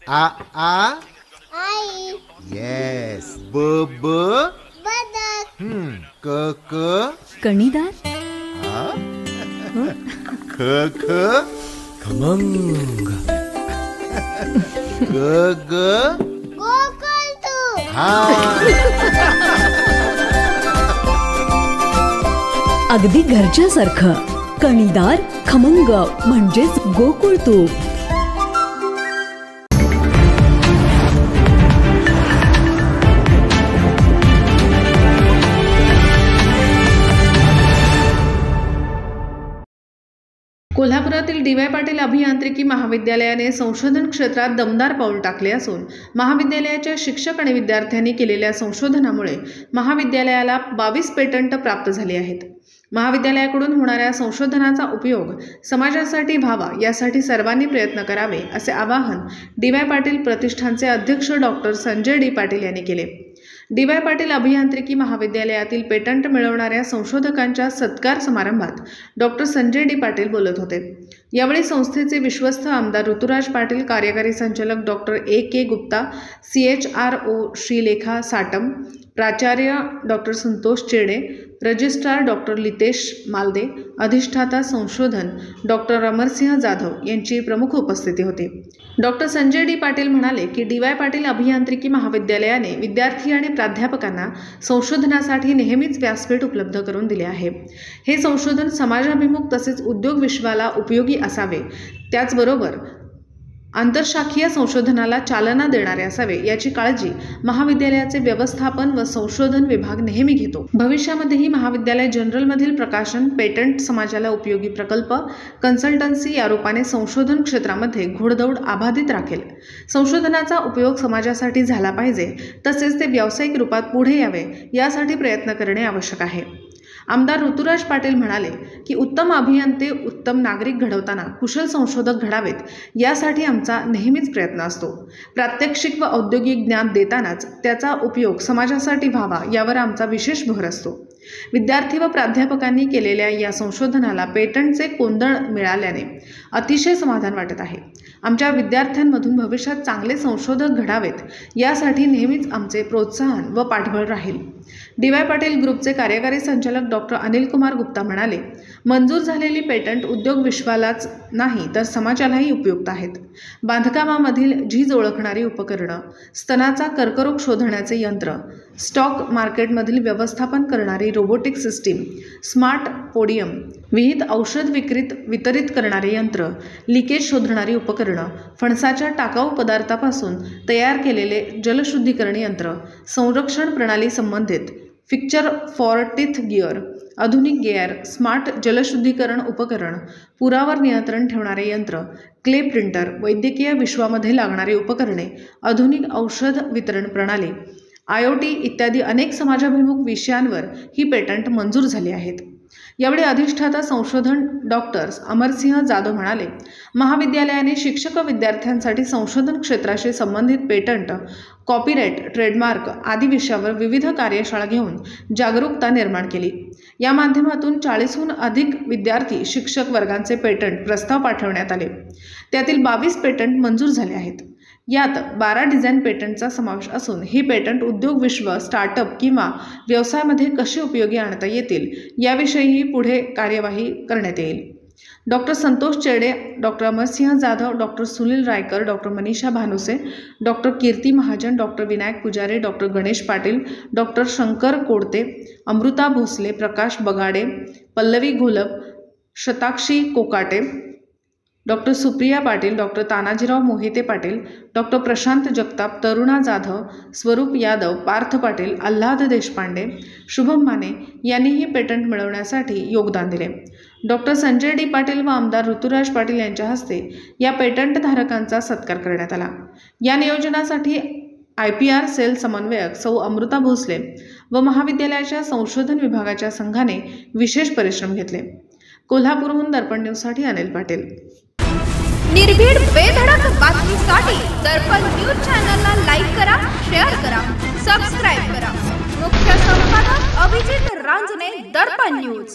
आ आई. Yes. ब ब बदक. क क कणीदार. ख ख खमंग. ग ग गोकुळतू. हा. अगदी घरच्यासारखं. कणीदार खमंग म्हणजेच गोकुळ तूप. कोल्हापुरातील डी.वाय. पाटील अभियांत्रिकी महाविद्यालयाने संशोधन क्षेत्रात दमदार पाऊल टाकले असून महाविद्यालयाच्या शिक्षक आणि विद्यार्थ्यांनी केलेल्या संशोधनामुळे महाविद्यालयाला 22 पेटंट प्राप्त झाली आहेत. महाविद्यालयाकडून होणाऱ्या संशोधनाचा उपयोग समाजासाठी व्हावा यासाठी सर्वांनी प्रयत्न करावे असे आवाहन डी.वाय. पाटील प्रतिष्ठानचे अध्यक्ष डॉक्टर संजय डी. पाटील यांनी केले. डी.वाय. पाटील अभियांत्रिकी महाविद्यालयातील पेटंट मिळवणाऱ्या संशोधकांच्या सत्कार समारंभात डॉक्टर संजय डी. पाटील बोलत होते. यावेळी संस्थेचे विश्वस्त आमदार ऋतुराज पाटील, कार्यकारी संचालक doctor A K. Gupta, CHRO Shrilekha Satam, प्राचार्य डॉक्टर संतोष चेडे, रजिस्ट्रार डॉक्टर लितेश मालदे, अधिष्ठाता संशोधन डॉक्टर अमरसिंह जाधव यांची प्रमुख उपस्थिती होती. Doctor Sanjay D. पाटील म्हणाले की डी.वाय. पाटील अभियांत्रिकी महाविद्यालयाने विद्यार्थी आणि प्राध्यापकांना संशोधनासाठी नेहमीच व्यासपीठ उपलब्ध करून दिले आहे. हे संशोधन समाजाभिमुख तसेच उद्योग विश्वाला उपयोगी असावे, त्याचबरोबर आंतरशाखीय संशोधनाला चालना देणारे असावे याची काळजी महाविद्यालयाचे व्यवस्थापन व संशोधन विभाग नेहमी घेतो. भविष्यामध्येही महाविद्यालय जर्नलमधील प्रकाशन, पेटंट, समाजाला उपयोगी प्रकल्प, कन्सल्टन्सी या रूपाने संशोधन क्षेत्रामध्ये घोडदौड अबाधित राखेल. संशोधनाचा उपयोग समाजासाठी झाला पाहिजे तसेच ते व्यावसायिक रूपात पुढे यावे यासाठी प्रयत्न करणे आवश्यक आहे. आमदार ऋतुराज पाटील म्हणाले की उत्तम अभियंते, उत्तम नागरिक घडवताना कुशल संशोधक घडावेत यासाठी आमचा नेहमीच प्रयत्न असतो. प्रात्यक्षिक व औद्योगिक ज्ञान देतानाच त्याचा उपयोग समाजासाठी व्हावा यावर आमचा विशेष भर असतो. विद्यार्थी व प्राध्यापकांनी केलेल्या या संशोधनाला पेटंटचे कोंदण मिळाल्याने अतिशय समाधान वाटत आहे. आमच्या विद्यार्थ्यांमधून भविष्यात चांगले संशोधक घडावेत यासाठी नेहमीच आमचे प्रोत्साहन व पाठबळ राहील. डी.वाय. पाटील ग्रुपचे कार्यकारी संचालक डॉक्टर अनिल कुमार गुप्ता म्हणाले, मंजूर झालेली पेटंट उद्योग विश्वालाच नाही तर समाजालाही उपयुक्त आहेत. बांधकामामधील झीज ओळखणारी उपकरणं, स्तनाचा कर्करोग शोधण्याचे यंत्र, स्टॉक मार्केटमधील व्यवस्थापन करणारी रोबोटिक सिस्टीम, स्मार्ट पोडियम, विहित औषध वितरित करणारे यंत्र, लिकेज शोधणारी उपकरणं, फणसाच्या टाकाऊ पदार्थापासून तयार केलेले जलशुद्धीकरण यंत्र, संरक्षण प्रणाली संबंधित फिक्चर फॉर टीथ गिअर, आधुनिक गेअर, स्मार्ट जलशुद्धीकरण उपकरण, पुरावर नियंत्रण ठेवणारे यंत्र, क्ले प्रिंटर, वैद्यकीय विश्वामध्ये लागणारी उपकरणे, आधुनिक औषध वितरण प्रणाली, IoT इत्यादी अनेक समाजाभिमुख विषयांवर ही पेटंट मंजूर झाली आहेत. यावेळी अधिष्ठाता संशोधन डॉक्टर अमरसिंह जाधव म्हणाले, महाविद्यालयाने शिक्षक विद्यार्थ्यांसाठी संशोधन क्षेत्राशी संबंधित पेटंट, कॉपीराईट, ट्रेडमार्क आदी विषयावर विविध कार्यशाळा घेऊन जागरूकता निर्माण केली. या माध्यमातून 40हून अधिक विद्यार्थी शिक्षक वर्गांचे पेटंट प्रस्ताव पाठवण्यात आले. त्यातील 22 पेटंट मंजूर झाले आहेत. यात 12 डिझाईन पेटंटचा समावेश असून ही पेटंट उद्योग विश्व, स्टार्टअप किंवा व्यवसायामध्ये कशी उपयोगी आणता येतील याविषयीही पुढे कार्यवाही करण्यात येईल. Doctor Santosh Chede, doctor Amarsingh Jadhav, doctor Sunil Raikar, doctor Manisha Bhanuse, doctor Kirti Mahajan, doctor Vinayak Pujare, doctor Ganesh Patil, doctor Shankar Kodte, Amruta Bhosale, Prakash Bagade, Pallavi Gholap, Shatakshi Kokate, doctor Supriya Patil, doctor Tanajirao Mohite Patil, doctor Prashant Jagtap, Taruna Jadhav, स्वरूप यादव, पार्थ पाटील, आल्हाद देशपांडे, शुभम माने यांनीही पेटंट मिळवण्यासाठी योगदान दिले. Doctor Sanjay D. पाटील व आमदार ऋतुराज पाटील यांच्या हस्ते या पेटंट धारकांचा सत्कार करण्यात आला. या नियोजनासाठी IPR सेल समन्वयक सौ अमृता भोसले व महाविद्यालयाच्या संशोधन विभागाच्या संघाने विशेष परिश्रम घेतले. कोल्हापूरहून दर्पण न्यूजसाठी अनिल पाटील. निर्भीड बेधडक बातमीसाठी दर्पण न्यूज चॅनलला लाईक करा, शेअर करा, सबस्क्राईब करा. मुख्य संपादक अभिजित रांजणे, दर्पण न्यूज.